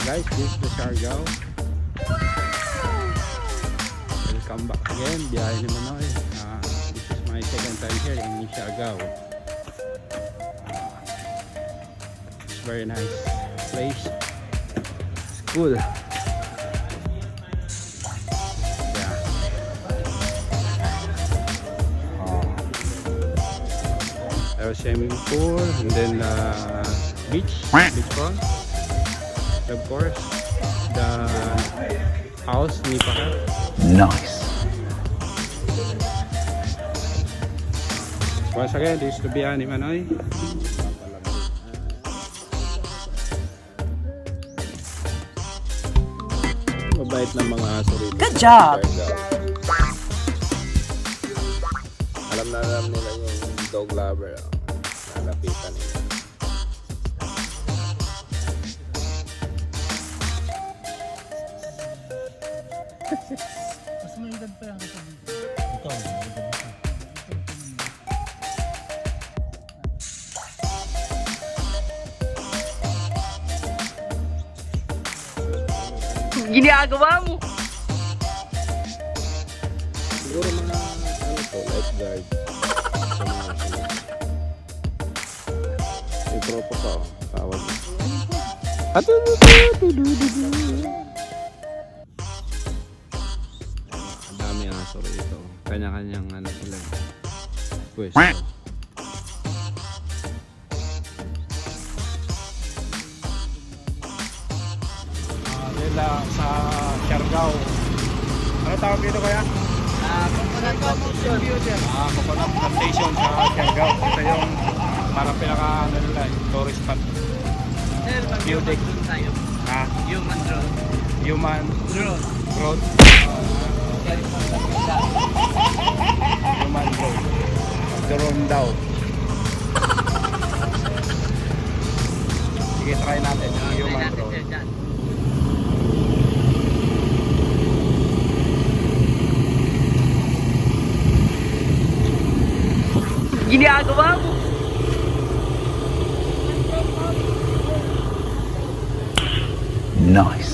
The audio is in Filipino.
Guys, this is the siargao. Welcome back again, biyahe ni Manoy. This is my second time here in Siargao. It's very nice place. It's cool. Yeah. There's swimming pool and then beach front. Of course, the house ni Paka. Nice. Once again, this is the biyahe ni Manoy. Mabait ng mga aso rito. Good job! Alam nila yung dog lover. Nalapitan nila. Mas may edad pa yan kasi dito. Ito, Ginagawa mo! Siguro mga ano to, lifeguard. Sa mga sunod. May tropa pa oh. Tawag. Ang dami aso rito. Kanya-kanyang ano sila. Pwesto. Nila sa siargao. Ano tawag dito kaya? Coconut plantation. Coconut plantation sa siargao. Ito yung parang pinaka ano nila, tourist spot. Sir, Pwedeng. tayo. Ha? Human drone. Human Drone. road. Human road. Drone daw. Sige, try natin yung human road. Ginagawa mo! Nice.